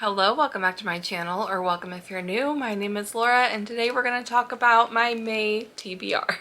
Hello, welcome back to my channel, or welcome if you're new. My name is Laura, and today we're going to talk about my May TBR.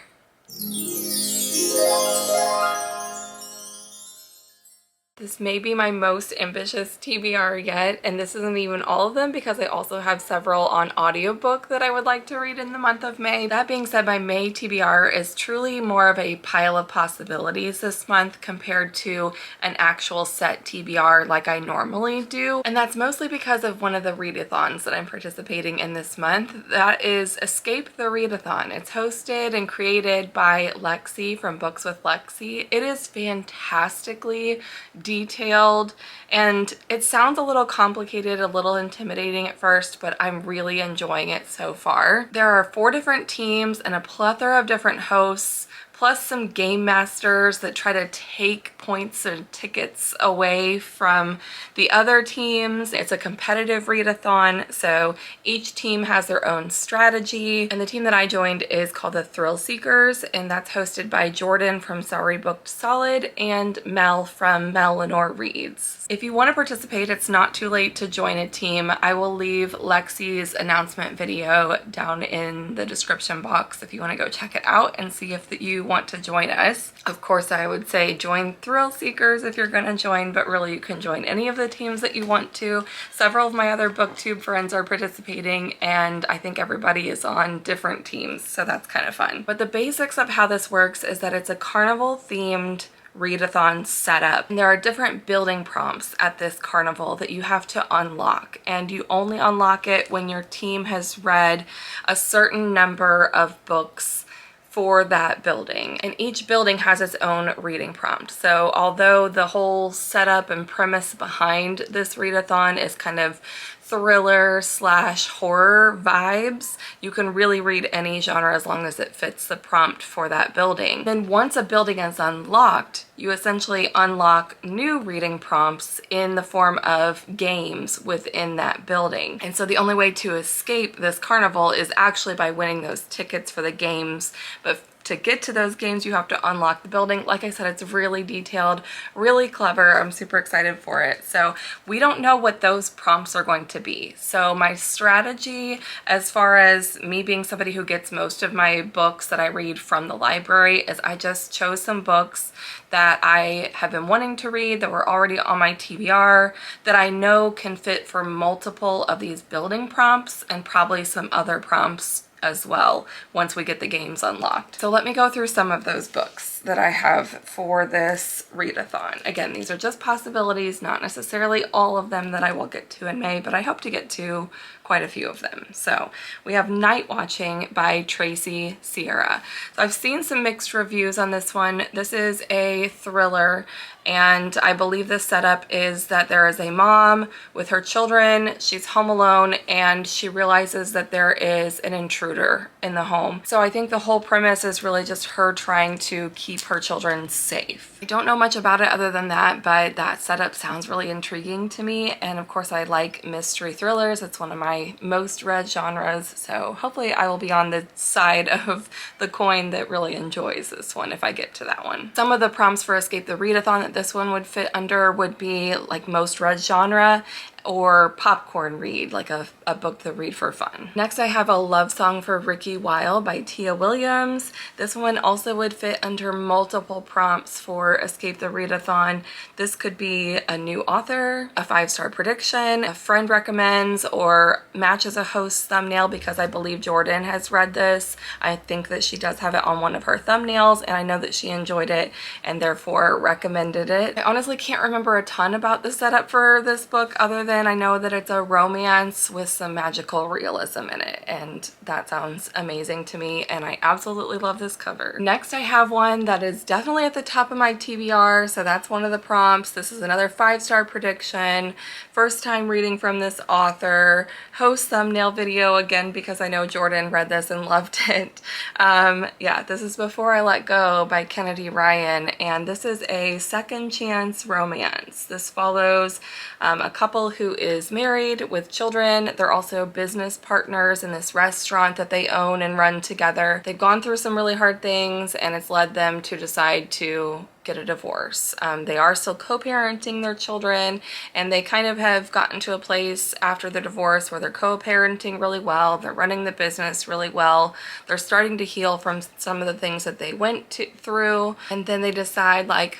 This may be my most ambitious TBR yet, and this isn't even all of them because I also have several on audiobook that I would like to read in the month of May. That being said, my May TBR is truly more of a pile of possibilities this month compared to an actual set TBR like I normally do, and that's mostly because of one of the readathons that I'm participating in this month. That is Escape the Readathon. It's hosted and created by Lexi from Books with Lexi. It is fantastically detailed, and it sounds a little complicated, a little intimidating at first, but I'm really enjoying it so far. There are 4 different teams and a plethora of different hosts, plus some game masters that try to take points and tickets away from the other teams. It's a competitive readathon, so each team has their own strategy, and the team that I joined is called the Thrill Seekers, and that's hosted by Jordan from Sorry Booked Solid and Mel from Mel Lenore Reads. If you want to participate, it's not too late to join a team. I will leave Lexi's announcement video down in the description box if you want to go check it out and see if you want to join us. Of course, I would say join Thrill Seekers if you're going to join, but really you can join any of the teams that you want to. Several of my other BookTube friends are participating, and I think everybody is on different teams, so that's kind of fun. But the basics of how this works is that it's a carnival themed readathon setup. And there are different building prompts at this carnival that you have to unlock, and you only unlock it when your team has read a certain number of books for that building, and each building has its own reading prompt. So although the whole setup and premise behind this readathon is kind of thriller slash horror vibes, you can really read any genre as long as it fits the prompt for that building. Then once a building is unlocked, you essentially unlock new reading prompts in the form of games within that building. And so the only way to escape this carnival is actually by winning those tickets for the games. But to get to those games, you have to unlock the building. Like I said, it's really detailed, really clever. I'm super excited for it. So we don't know what those prompts are going to be. So my strategy, as far as me being somebody who gets most of my books that I read from the library, is I just chose some books that I have been wanting to read that were already on my TBR that I know can fit for multiple of these building prompts, and probably some other prompts as well once we get the games unlocked. So let me go through some of those books that I have for this readathon. Again, these are just possibilities, not necessarily all of them that I will get to in May, but I hope to get to quite a few of them. So we have Night Watching by Tracy Sierra. So I've seen some mixed reviews on this one. This is a thriller, and I believe the setup is that there is a mom with her children. She's home alone, and she realizes that there is an intruder in the home. So I think the whole premise is really just her trying to keep her children safe. I don't know much about it other than that, but that setup sounds really intriguing to me. And of course, I like mystery thrillers. It's one of my most read genres, so hopefully I will be on the side of the coin that really enjoys this one if I get to that one. Some of the prompts for Escape the Readathon that this one would fit under would be like most read genre, or popcorn read, like a book to read for fun. Next, I have A Love Song for Ricky Weil by Tia Williams. This one also would fit under multiple prompts for Escape the Readathon. This could be a new author, a 5-star prediction, a friend recommends, or matches a host's thumbnail, because I believe Jordan has read this. I think that she does have it on one of her thumbnails, and I know that she enjoyed it and therefore recommended it. I honestly can't remember a ton about the setup for this book other than I know that it's a romance with some magical realism in it, and that sounds amazing to me, and I absolutely love this cover. Next, I have one that is definitely at the top of my TBR, so that's one of the prompts. This is another 5-star prediction, first time reading from this author, host thumbnail video, again because I know Jordan read this and loved it. Yeah, this is Before I Let Go by Kennedy Ryan, and this is a second chance romance. This follows a couple who who is married with children. They're also business partners in this restaurant that they own and run together. They've gone through some really hard things, and it's led them to decide to get a divorce. They are still co-parenting their children, and they kind of have gotten to a place after the divorce where they're co-parenting really well. They're running the business really well. They're starting to heal from some of the things that they went through, and then they decide like,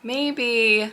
maybe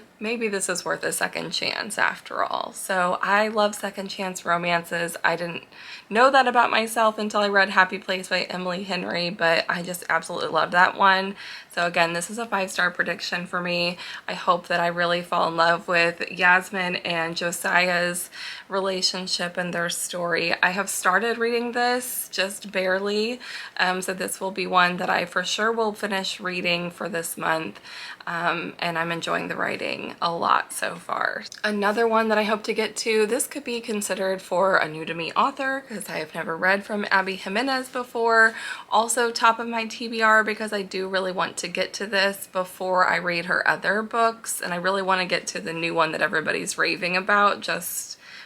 this is worth a second chance after all. So I love second chance romances. I didn't know that about myself until I read Happy Place by Emily Henry, but I just absolutely love that one. So again, this is a 5-star prediction for me. I hope that I really fall in love with Yasmin and Josiah's relationship and their story. I have started reading this just barely, so this will be one that I for sure will finish reading for this month, and I'm enjoying the writing a lot so far. Another one that I hope to get to, this could be considered for a new to me author because I have never read from Abby Jimenez before. Also top of my TBR because I do really want to get to this before I read her other books, and I really want to get to the new one that everybody's raving about,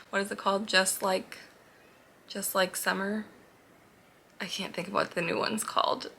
what is it called? Just like Summer? I can't think of what the new one's called.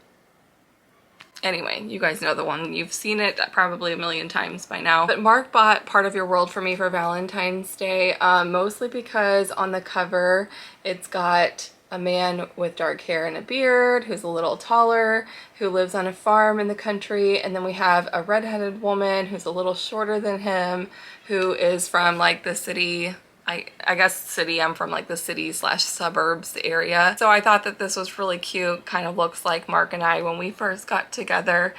Anyway, you guys know the one. You've seen it probably a million times by now. But Mark bought Part of Your World for me for Valentine's Day, mostly because on the cover it's got a man with dark hair and a beard who's a little taller, who lives on a farm in the country, and then we have a redheaded woman who's a little shorter than him, who is from like the city, I guess city, I'm from like the city / suburbs area. So I thought that this was really cute, kind of looks like Mark and I when we first got together.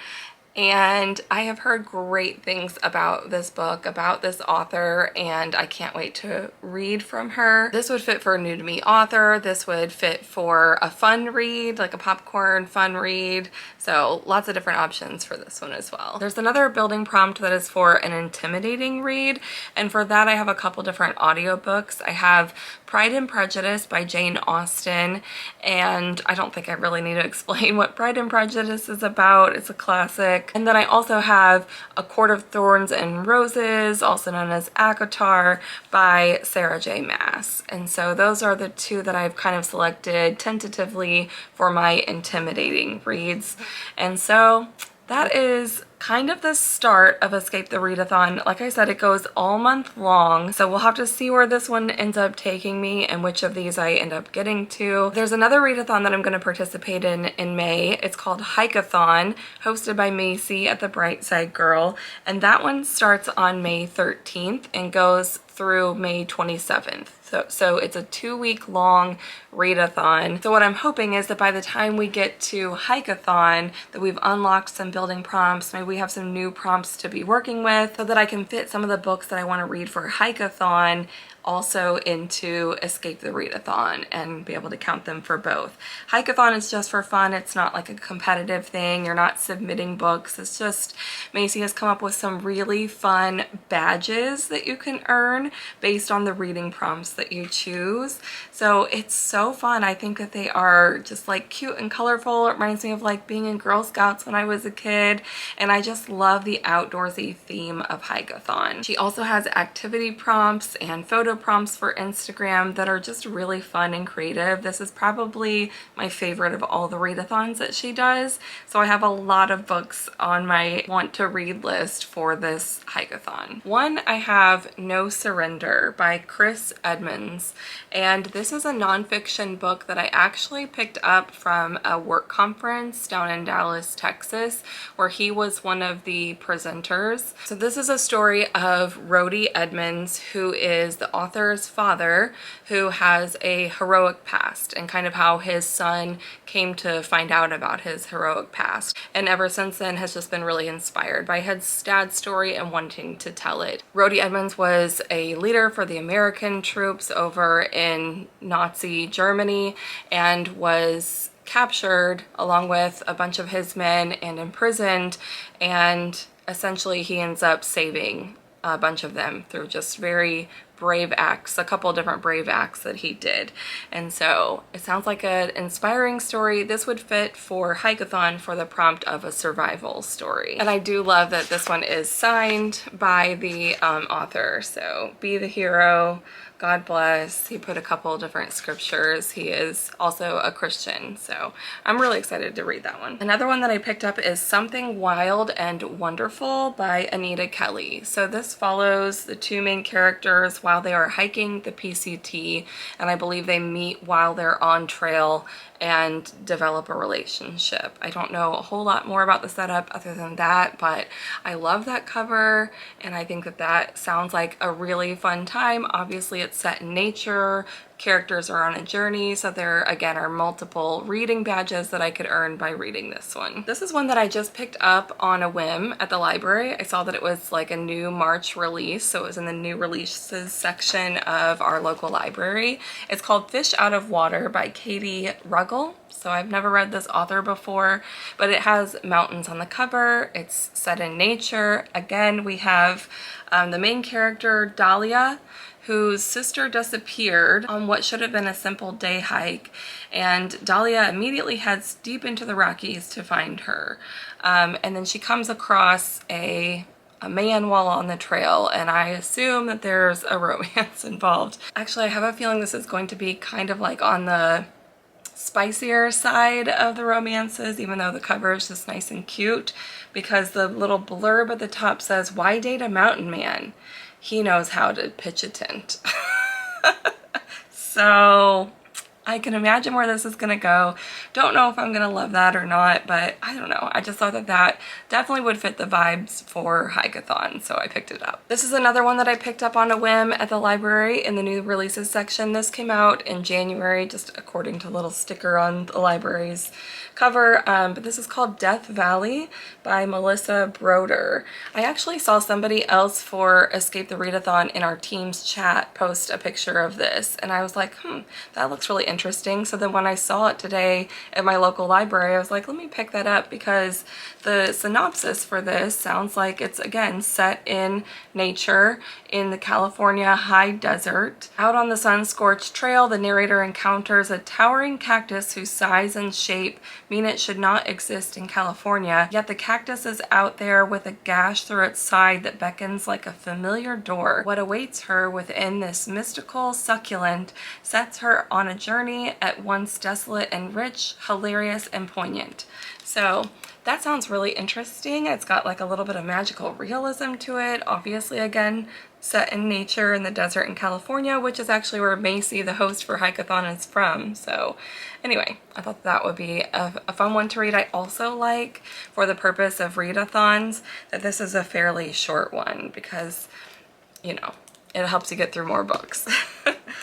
And I have heard great things about this book, about this author, and I can't wait to read from her. This would fit for a new to me author. This would fit for a fun read, like a popcorn fun read. So lots of different options for this one as well. There's another building prompt that is for an intimidating read, and for that I have a couple different audiobooks. I have Pride and Prejudice by Jane Austen, and I don't think I really need to explain what Pride and Prejudice is about. It's a classic. And then I also have A Court of Thorns and Roses, also known as ACOTAR, by Sarah J. Maas. And so those are the two that I've kind of selected tentatively for my intimidating reads. And so that is kind of the start of Escape the Readathon. Like I said, it goes all month long, so we'll have to see where this one ends up taking me and which of these I end up getting to. There's another readathon that I'm going to participate in May. It's called Hikeathon, hosted by Macy at the Brightside Girl, and that one starts on May 13th and goes through May 27th. So it's a 2-week long readathon. So what I'm hoping is that by the time we get to Hikeathon, that we've unlocked some building prompts, maybe we have some new prompts to be working with, so that I can fit some of the books that I want to read for Hikeathon also into Escape the Readathon and be able to count them for both. Hikeathon is just for fun. It's not like a competitive thing. You're not submitting books. It's just Macy has come up with some really fun badges that you can earn based on the reading prompts that you choose. So it's so fun. I think that they are just like cute and colorful. It reminds me of like being in Girl Scouts when I was a kid, and I just love the outdoorsy theme of Hikeathon. She also has activity prompts and photo prompts for Instagram that are just really fun and creative. This is probably my favorite of all the readathons that she does. So I have a lot of books on my want to read list for this Hikeathon. One, I have No Surrender by Chris Edmonds, and this is a nonfiction book that I actually picked up from a work conference down in Dallas, Texas, where he was one of the presenters. So this is a story of Rhodey Edmonds, who is the author's father, who has a heroic past, and kind of how his son came to find out about his heroic past, and ever since then has just been really inspired by his dad's story and wanting to tell it. Rhodey Edmonds was a leader for the American troops over in Nazi Germany and was captured along with a bunch of his men and imprisoned, and essentially he ends up saving a bunch of them through just very brave acts, a couple of different brave acts that he did. And so it sounds like an inspiring story. This would fit for Hikeathon for the prompt of a survival story. And I do love that this one is signed by the author. So be the hero, God bless. He put a couple different scriptures. He is also a Christian, so I'm really excited to read that one. Another one that I picked up is Something Wild and Wonderful by Anita Kelly. So this follows the two main characters while they are hiking the PCT, and I believe they meet while they're on trail and develop a relationship. I don't know a whole lot more about the setup other than that, but I love that cover, and I think that that sounds like a really fun time. Obviously, it's set in nature, characters are on a journey, so there again are multiple reading badges that I could earn by reading this one. This is one that I just picked up on a whim at the library. I saw that it was like a new March release, so it was in the new releases section of our local library. It's called Fish Out of Water by Katie Ruggles. So I've never read this author before, but it has mountains on the cover. It's set in nature. Again, we have the main character, Dahlia, whose sister disappeared on what should have been a simple day hike, and Dahlia immediately heads deep into the Rockies to find her. And then she comes across a man while on the trail, and I assume that there's a romance involved. Actually, I have a feeling this is going to be kind of like on the spicier side of the romances, even though the cover is just nice and cute, because the little blurb at the top says, "Why date a mountain man? He knows how to pitch a tent." So I can imagine where this is gonna go. Don't know if I'm gonna love that or not, but I don't know. I just thought that that definitely would fit the vibes for Hikeathon, so I picked it up. This is another one that I picked up on a whim at the library in the new releases section. This came out in January, just according to a little sticker on the library's cover, but this is called Death Valley by Melissa Broder. I actually saw somebody else for Escape the Readathon in our team's chat post a picture of this, and I was like, that looks really interesting. So then when I saw it today at my local library, I was like, let me pick that up, because the synopsis for this sounds like it's again set in nature in the California high desert. Out on the sun-scorched trail, the narrator encounters a towering cactus whose size and shape mean it should not exist in California, yet the cactus is out there with a gash through its side that beckons like a familiar door. What awaits her within this mystical succulent sets her on a journey at once desolate and rich, hilarious and poignant. So that sounds really interesting. It's got like a little bit of magical realism to it. Obviously, again, set in nature in the desert in California, which is actually where Macy, the host for Hikeathon, is from. So anyway, I thought that would be a fun one to read. I also like, for the purpose of readathons, that this is a fairly short one, because, you know, it helps you get through more books.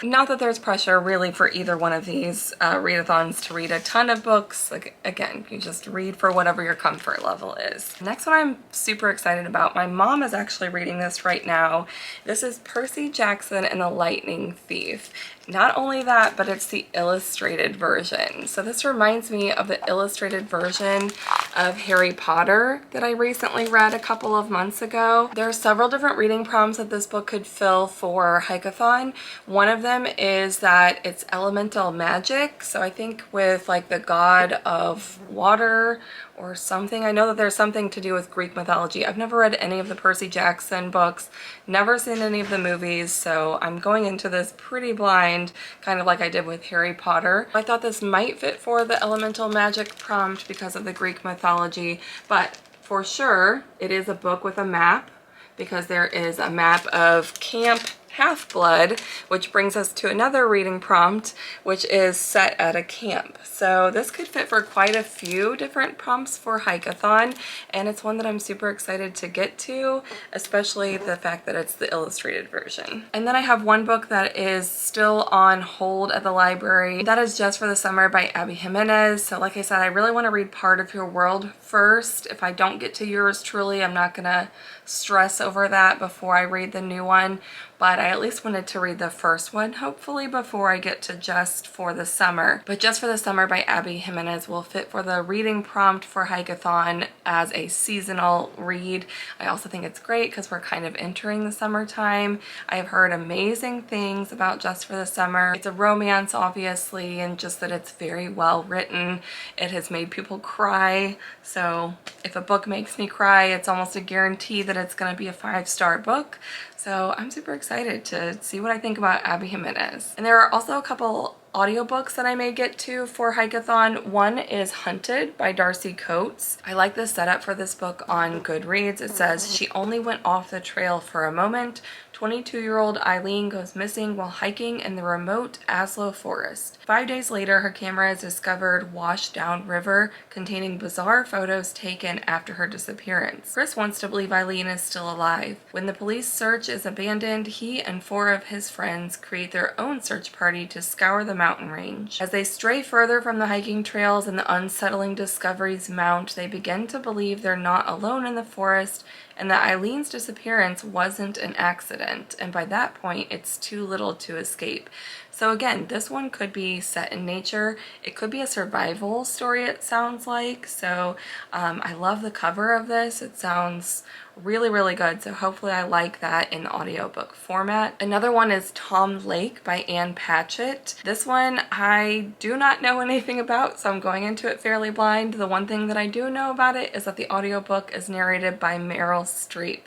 Not that there's pressure really for either one of these readathons to read a ton of books. Like, again, you just read for whatever your comfort level is. Next one I'm super excited about. My mom is actually reading this right now. This is Percy Jackson and the Lightning Thief. Not only that, but it's the illustrated version. So this reminds me of the illustrated version of Harry Potter that I recently read a couple of months ago. There are several different reading prompts that this book could fill for Hikeathon. One of them is that it's elemental magic. So I think with like the god of water or something. I know that there's something to do with Greek mythology. I've never read any of the Percy Jackson books, never seen any of the movies, so I'm going into this pretty blind, kind of like I did with Harry Potter. I thought this might fit for the elemental magic prompt because of the Greek mythology, but for sure it is a book with a map, because there is a map of Camp Half-Blood, which brings us to another reading prompt, which is set at a camp. So this could fit for quite a few different prompts for Hikeathon, and it's one that I'm super excited to get to, especially the fact that it's the illustrated version. And then I have one book that is still on hold at the library. That is Just for the Summer by Abby Jimenez. So like I said, I really want to read part of your world first. If I don't get to yours truly, I'm not gonna stress over that before I read the new one, but I at least wanted to read the first one, hopefully, before I get to Just for the Summer. But Just for the Summer by Abby Jimenez will fit for the reading prompt for Hikeathon as a seasonal read. I also think it's great because we're kind of entering the summertime. I have heard amazing things about Just for the Summer. It's a romance, obviously, and just that it's very well written. It has made people cry, so if a book makes me cry, it's almost a guarantee that it's going to be a 5-star book. So I'm super excited to see what I think about Abby Jimenez. And there are also a couple audiobooks that I may get to for Hikeathon. One is Hunted by Darcy Coates. I like the setup for this book on Goodreads. It says, she only went off the trail for a moment. 22-year-old Eileen goes missing while hiking in the remote Aslo forest. 5 days later, her camera is discovered washed down river containing bizarre photos taken after her disappearance. Chris wants to believe Eileen is still alive. When the police search is abandoned, he and 4 of his friends create their own search party to scour the mountain range. As they stray further from the hiking trails and the unsettling discoveries mount, they begin to believe they're not alone in the forest and that Eileen's disappearance wasn't an accident, and by that point it's too little to escape. So again, this one could be set in nature. It could be a survival story, it sounds like. So I love the cover of this. It sounds really, really good. So hopefully I like that in audiobook format. Another one is Tom Lake by Ann Patchett. This one I do not know anything about, so I'm going into it fairly blind. The one thing that I do know about it is that the audiobook is narrated by Meryl Streep,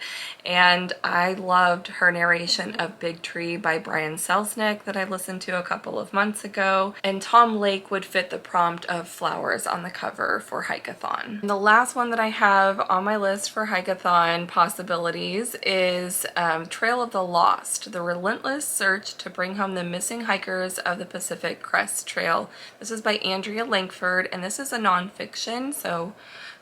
and I loved her narration of Big Tree by Brian Selznick that I listened to a couple of months ago, and Tom Lake would fit the prompt of flowers on the cover for Hikeathon. And the last one that I have on my list for Hikeathon possibilities is Trail of the Lost, the relentless search to bring home the missing hikers of the Pacific Crest Trail. This is by Andrea Langford, and this is a nonfiction, so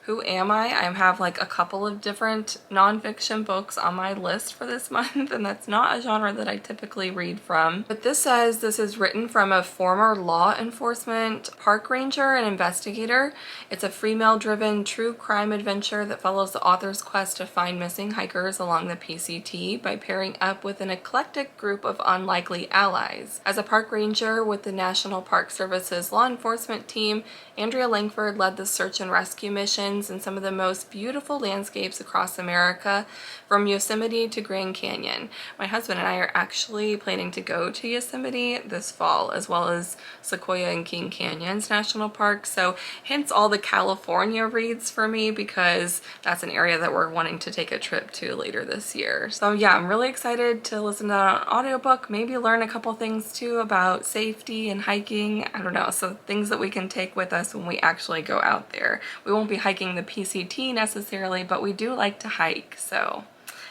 who am I? I have like a couple of different nonfiction books on my list for this month, and that's not a genre that I typically read from. But this says this is written from a former law enforcement park ranger and investigator. It's a female-driven true crime adventure that follows the author's quest to find missing hikers along the PCT by pairing up with an eclectic group of unlikely allies. As a park ranger with the National Park Service's law enforcement team, Andrea Langford led the search and rescue missions in some of the most beautiful landscapes across America, from Yosemite to Grand Canyon. My husband and I are actually planning to go to Yosemite this fall, as well as Sequoia and King Canyons National Park, so hence all the California reads for me, because that's an area that we're wanting to take a trip to later this year. So yeah, I'm really excited to listen to that on audiobook, maybe learn a couple things too about safety and hiking, I don't know, so things that we can take with us when we actually go out there. We won't be hiking the PCT necessarily, but we do like to hike, so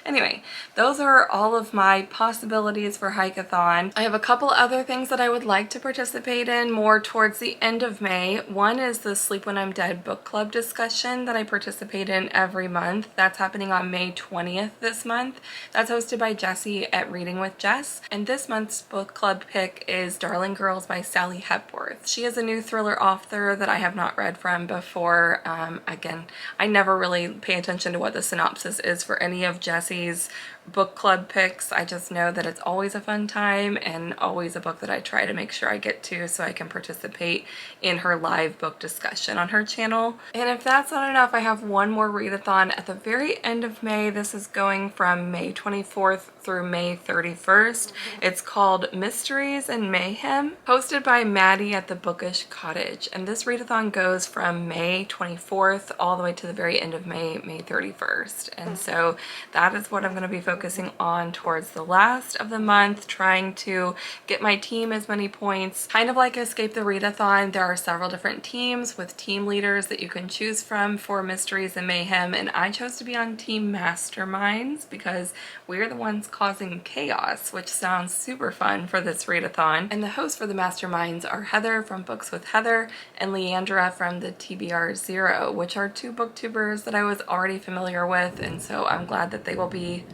anyway, those are all of my possibilities for Hikeathon. I have a couple other things that I would like to participate in more towards the end of May. One is the Sleep When I'm Dead book club discussion that I participate in every month. That's happening on May 20th this month. That's hosted by Jessie at Reading with Jess. And this month's book club pick is Darling Girls by Sally Hepworth. She is a new thriller author that I have not read from before. Again, I never really pay attention to what the synopsis is for any of Jessie's book club picks. I just know that it's always a fun time and always a book that I try to make sure I get to so I can participate in her live book discussion on her channel. And if that's not enough, I have one more readathon at the very end of May. This is going from May 24th through May 31st. It's called Mysteries and Mayhem, hosted by Maddie at the Bookish Cottage. And this readathon goes from May 24th all the way to the very end of May, May 31st. And so that is what I'm going to be focusing on towards the last of the month, trying to get my team as many points. Kind of like Escape the Readathon, there are several different teams with team leaders that you can choose from for Mysteries and Mayhem, and I chose to be on Team Masterminds because we're the ones causing chaos, which sounds super fun for this readathon. And the hosts for the Masterminds are Heather from Books with Heather and Leandra from the TBR Zero, which are two booktubers that I was already familiar with, and so I'm glad that they will be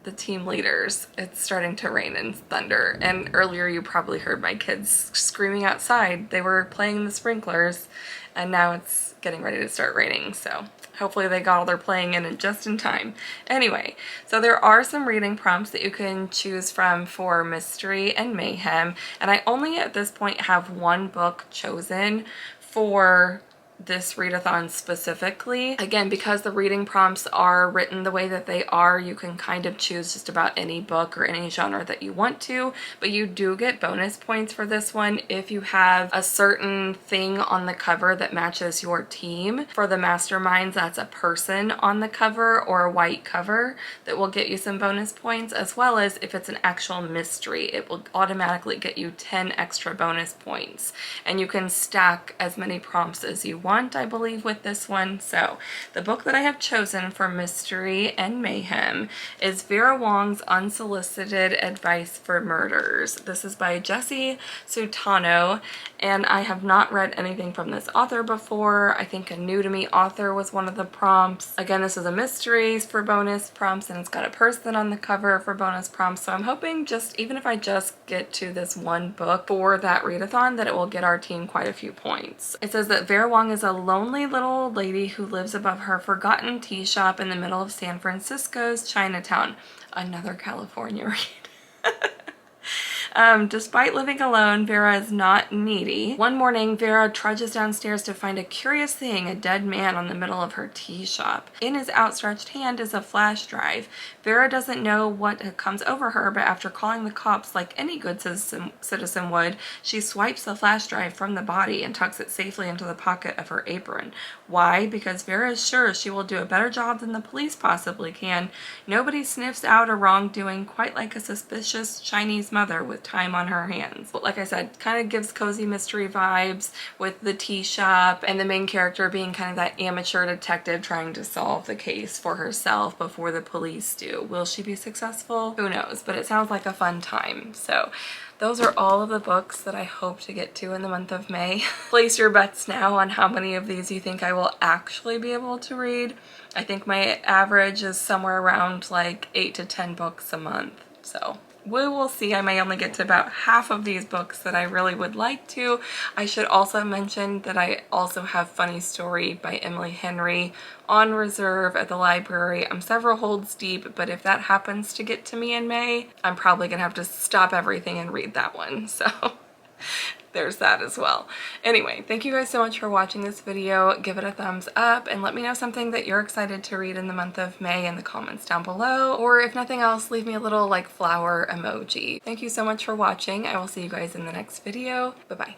the team leaders. It's starting to rain and thunder, and earlier you probably heard my kids screaming outside. They were playing the sprinklers, and now it's getting ready to start raining, so Hopefully they got all their playing in just in time. Anyway, so there are some reading prompts that you can choose from for Mystery and Mayhem, and I only at this point have one book chosen for this readathon specifically. Again, because the reading prompts are written the way that they are, you can kind of choose just about any book or any genre that you want to, but you do get bonus points for this one if you have a certain thing on the cover that matches your team. For the masterminds, that's a person on the cover or a white cover that will get you some bonus points, as well as if it's an actual mystery, it will automatically get you 10 extra bonus points, and you can stack as many prompts as you want, I believe, with this one. So the book that I have chosen for Mystery and Mayhem is Vera Wong's Unsolicited Advice for Murders. This is by Jessie Sutano, and I have not read anything from this author before. I think a new to me author was one of the prompts. Again, this is a mysteries for bonus prompts, and it's got a person on the cover for bonus prompts, so I'm hoping just, even if I just get to this one book for that readathon, that it will get our team quite a few points. It says that Vera Wong is a lonely little old lady who lives above her forgotten tea shop in the middle of San Francisco's Chinatown. Another California read. Despite living alone, Vera is not needy. One morning, Vera trudges downstairs to find a curious thing, a dead man on the middle of her tea shop. In his outstretched hand is a flash drive. Vera doesn't know what comes over her, but after calling the cops like any good citizen would, she swipes the flash drive from the body and tucks it safely into the pocket of her apron. Why? Because Vera is sure she will do a better job than the police possibly can. Nobody sniffs out a wrongdoing quite like a suspicious Chinese mother with time on her hands. But like I said, kind of gives cozy mystery vibes with the tea shop and the main character being kind of that amateur detective trying to solve the case for herself before the police do. Will she be successful? Who knows, but it sounds like a fun time. So those are all of the books that I hope to get to in the month of May. Place your bets now on how many of these you think I will actually be able to read. I think my average is somewhere around like 8 to 10 books a month. So we will see. I may only get to about half of these books that I really would like to. I should also mention that I also have Funny Story by Emily Henry on reserve at the library. I'm several holds deep, but if that happens to get to me in May, I'm probably gonna have to stop everything and read that one. So there's that as well. Anyway, thank you guys so much for watching this video. Give it a thumbs up and let me know something that you're excited to read in the month of May in the comments down below. Or if nothing else, leave me a little like flower emoji. Thank you so much for watching. I will see you guys in the next video. Bye-bye.